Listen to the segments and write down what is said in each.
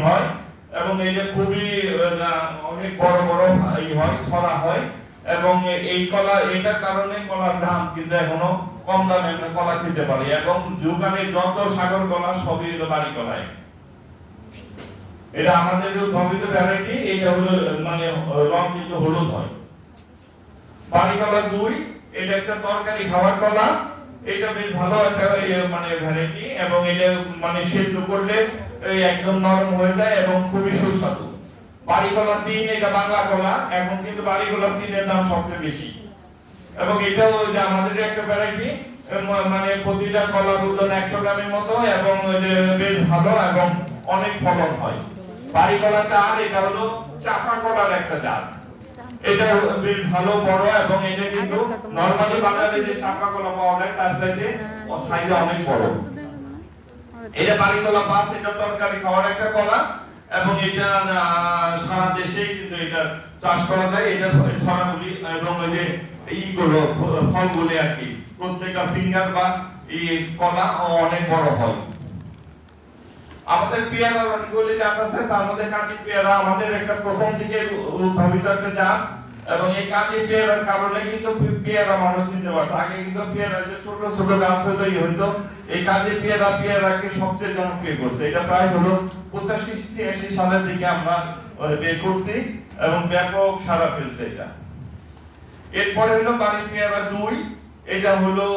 হয় এবং এটা খুবই অনেক বড় বড় হয় ছড়া হয় এবং এই কলা এটার কারণে কলার দাম কিন্তু এখনো কম দামে আমরা কলা খেতে পারি এবং দোকানে যত সাগর কলা সবই হলো বাড়ি কলাই। এটা আমাদের গভীর ভ্যারাইটি, এটা হলো মানে রং কিন্তু হলুদ হয়। বাড়ি কলা 2 এটা একটা তরকারি খাওয়ার কলা, এটা বেশ ভালো একটা মানে ভ্যারাইটি এবং এটা মানে সেদ্ধ করলে একদম নরম হয়ে যায় এবং খুবই সুস্বাদু। বাড়ি কলা 3 এটা বাংলা কলা, এখন কিন্তু বাড়ি কলা 3 এর দাম সবচেয়ে বেশি এবং এটাও যে আমাদের একটা ভ্যারাইটি মানে প্রতিটা কলার ওজন 100 গ্রামের মতো এবং বেশ ভালো এবং অনেক ফলন হয়। বাড়ি কলা 4 এটা হলো চাপা কলার একটা জাত, এটা বেশ ভালো বড় এবং এটা কিন্তু নরমালি বাজারে যে চাপা কলা পাওয়া যায় তার সাইজে অনেক বড়। এটা বাড়ি কলা 5 এটা তরকারি খাওয়ার একটা কলা এবং এটা সারা দেশে কিন্তু এটা চাষ করা যায়। এটা ছড়াগুলি এবং ওই যে এইগুলো ফলগুলি আর কি প্রত্যেকটা ফিঙ্গার বা এই কলা অনেক বড় হয়। আমাদের পেয়ারা অনেকগুলি জাত আছে, তার মধ্যে কাঁচি পেয়ারা আমাদের একটা প্রথম থেকে উদ্ভাবিত একটা জাত এবং এই কাঁচি পেয়ারার কারণে কিন্তু পেয়ারা মানুষ নিতে পারছে। আগে কিন্তু পেয়ারা যে ছোট ছোট গাছ হইতো এই কাঁচি পেয়ারাকে সবচেয়ে জনপ্রিয় করছে। এটা প্রায় হলো 85-86 সালের দিকে আমরা বের করছি এবং ব্যাপক সাড়া ফেলছে এটা। এরপরে হলো বাড়ি পেয়ারা 2, এটা হলো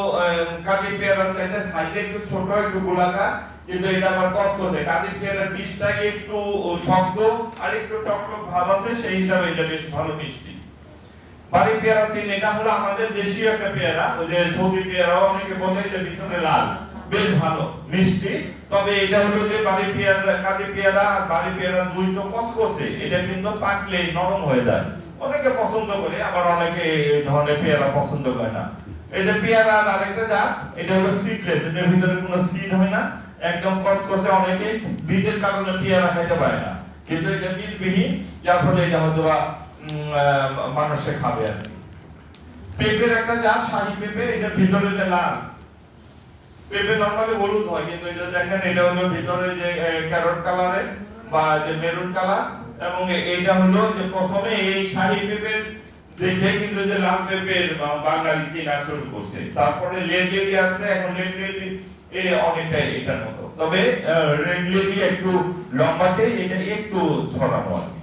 কাঁচি পেয়ারার চাইতে সাইজে একটু ছোট একটু গোলাকার কিন্তু এটা আবার কসকসে। কাঁচি পেয়ারার বীজটা একটু শক্ত আর একটু টকটক ভাব আছে, সেই হিসাবে এটা বেশ ভালো মিষ্টি। বাড়ি পেয়ারা 3 এটা হলো আমাদের দেশীয় একটা পেয়ারা, ওই যে সৌদি পেয়ারা অনেকে বলে যে ভিতরে লাল, বেশ ভালো মিষ্টি। তবে এটা হলো যে বাড়ি পেয়ারা কাঁচি পেয়ারা আর বাড়ি পেয়ারা 2 তো কসকসে, এটা কিন্তু পাকলে নরম হয়ে যায়। অনেকে পছন্দ করে আবার অনেকে এই ধরনের পেয়ারা পছন্দ করে না। এই যে পেয়ারা আরেকটা জাত, এটা হলো সিডলেস, এর ভিতরে কোনো সিড হয় না, একদম কসকসে। অনেকে বীজের কারণে পেয়ারা খেতে পারে না, কিন্তু এটা বীজবিহীন, যার ফলে এটা হয়তো মানুষে খাবে আর কি। পেঁপের একটা জাত শাহী পেঁপে, এটা ভিতরে যে লাল, পেঁপে নরমালি হলুদ হয় কিন্তু এটা দেখেন এটা হলো ভিতরে যে ক্যারট কালারের বা যে মেরুন কালার এবং এইটা হলো যে প্রথমে এই শাহী পেঁপের দেখে কিন্তু যে লাল পেঁপের বাঙালি চেনা শুরু করছে, তারপরে রেড লেডি আসছে, এখন রেড লেডি অনেকটাই এটার মতো, তবে রেড লেডি একটু লম্বাটে, এটা একটু ছড়ানো আর কি।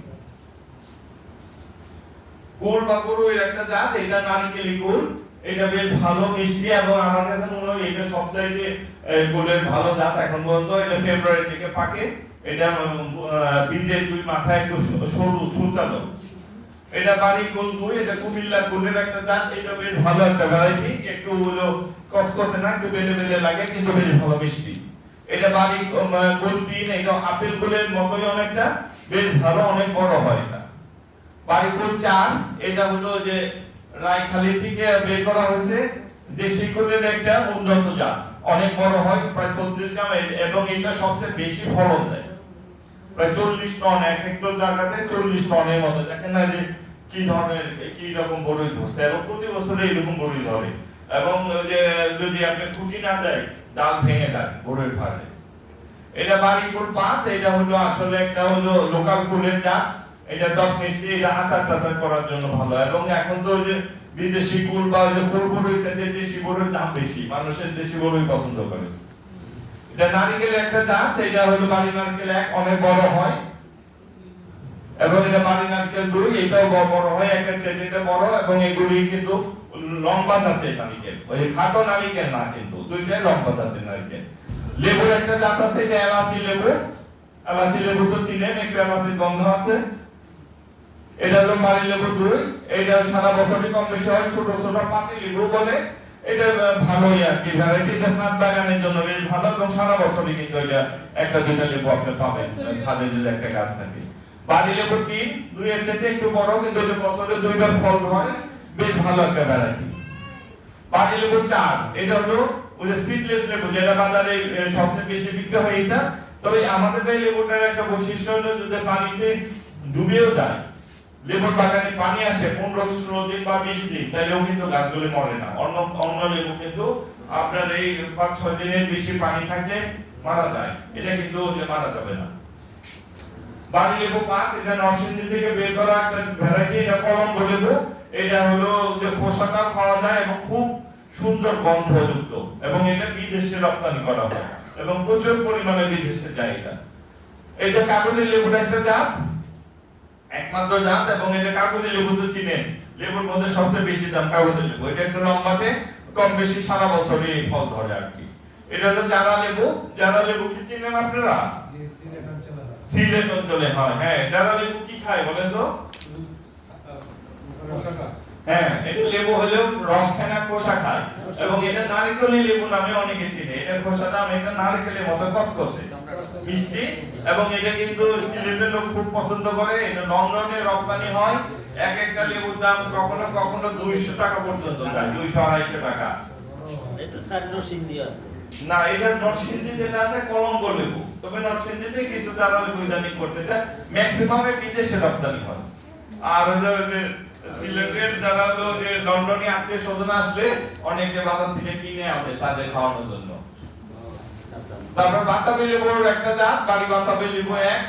কুল বা কুরুর একটা জাত, এটা নারিকেলি কুল, এটা বেশ ভালো মিষ্টি এবং আমার কাছে মনে হয় এটা সবচাইতে কুলের ভালো জাত এখন পর্যন্ত। এটা ফেব্রুয়ারি থেকে পাকে, এটা বীজের 2 মাথা একটু সরু সুচালো। এটা বাড়ি কুল 2, এটা কুমিল্লা কুলের একটা জাত, এটা বেশ ভালো একটা ভ্যারাইটি, একটু হলো কসকসে না, একটু বেলে বেলে লাগে কিন্তু বেশ ভালো মিষ্টি। এটা বাড়ি কুল 3, এটা আপেল কুলের মতোই অনেকটা, বেশ ভালো, অনেক বড় হয় এটা। বাড়ি কুল 4, এটা হলো যে রায়খালী থেকে বের করা হয়েছে, দেশি কুলের একটা উন্নত জাত, অনেক বড় হয়, প্রায় 36 গ্রাম এবং এটা সবচেয়ে বেশি ফলন দেয়, প্রায় 40 টন, এক হেক্টর জায়গাতে 40 টনের মতো। দেখেন না যে কি ধরনের কি রকম বড়ই ধরছে এবং প্রতি বছরে এরকম বড়ই ধরে এবং যে যদি আপনি খুঁটি না দেয় ডাল ভেঙে যায় বড়ই ফাটে। এটা বাড়ি কুল 5, এটা হলো আসলে একটা হলো লোকাল কুলের জাত, এটা টক মিষ্টি, এটা আচার টাচার করার জন্য ভালো এবং এখন তো ওই যে বিদেশি কুল বা ওই যে কুল বড়ই চাইতে দেশি বড়ইর দাম বেশি, মানুষের দেশি বড়ই পছন্দ করে। এটা নারিকেল একটা জাত, এটা হলো বাড়ি নারকেল 1, অনেক বড় হয় এবং এটা বাড়ি নারকেল 2, এটাও বড় হয়, একটা চাইতে এটা বড় এবং এগুলি কিন্তু লম্বা জাতের নারকেল, ওই খাটো নারকেল না, কিন্তু দুইটাই লম্বা জাতের নারকেল। লেবুর একটা জাত আছে, এটা এলাচি লেবু, এলাচি লেবু তো চিনেন, একটু এলাচির গন্ধ আছে। এটা হলো বাড়ি লেবু 2, এটা সারা বছরই কম বেশি হয়, ছোট ছোট পাতি লেবু বলে, এটা ভালোই আর কি ভ্যারাইটি, এটা স্নাত বাগানের জন্য বেশ ভালো এবং সারা বছরই কিন্তু এটা একটা দুইটা লেবু আপনি পাবেন ছাদে যদি একটা গাছ থাকে। বাড়ি লেবু 3, 2 এর চেয়ে একটু বড় কিন্তু এটা বছরে 2 বার ফল ধরে, বেশ ভালো একটা ভ্যারাইটি। বাড়ি লেবু 4, এটা হলো ওই যে সিডলেস লেবু, যেটা বাজারে সবচেয়ে বেশি বিক্রি হয় এটা। তবে আমাদের এই লেবুটার একটা বৈশিষ্ট্য হলো যদি পানিতে ডুবেও যায়, লেবুর বাগানে পানি আসে 15-16 দিন বা 20 দিন, তাহলেও কিন্তু গাছগুলি মরে না। অন্য লেবু কিন্তু আপনার এই 5-6 দিনের বেশি পানি থাকলে মারা যায়, এটা কিন্তু মারা যাবে না। বাড়ি লেবু 5 এটা নরসিংদী থেকে বের করা একটা ভ্যারাইটি, এটা কলম্বো লেবু। এটা হলো যে খোসাটা খাওয়া যায় এবং খুব সুন্দর গন্ধযুক্ত, এবং এটা বিদেশে রপ্তানি করা হয় এবং প্রচুর পরিমাণে বিদেশে যায় এটা। এটা কাগজি লেবুর একটা জাত, একমাত্র জাত, এবং এটা কাগজি লেবু তো চিনেন, লেবুর মধ্যে সবচেয়ে বেশি দাম কাগজি লেবু। এটা একটু লম্বাটে, কম বেশি সারা বছরই এই ফল ধরে আর কি। এটা হলো জারা লেবু। জারা লেবু কি চিনেন আপনারা? সিলেট অঞ্চলে হয়। হ্যাঁ, জারা লেবু কি খায় বলেন তো? হ্যাঁ, এটা লেবু হলেও রস খায় না, খোসা খায়, এবং এটা নারকেলি লেবু নামে অনেকে চিনে। এটার খোসাটা অনেকটা নারকেলের মতো কসকসে মিষ্টি, এবং এটা কিন্তু সিলেটের লোক খুব পছন্দ করে। এটা লন্ডনে রপ্তানি হয়। এক একটা লেবুর দাম কখনো কখনো 200 টাকা পর্যন্ত যায়, 200-250 টাকা। এটা স্যার নরসিংদী আছে না, এটা নরসিংদী যেটা আছে কলম্বো লেবু, তবে নরসিংদীতে কিছু জারা লেবু ইদানিং করছে, এটা ম্যাক্সিমামে বিদেশে রপ্তানি হয়। আর হলো যে সিলেটের যারা হলো যে লন্ডনে আত্মীয় স্বজন আসলে অনেকে বাজার থেকে কিনে আনে তাদের খাওয়ানোর জন্য। তারপর বাতাবি লেবুর একটা জাত, বাড়ি বাতাবি লেবু 1,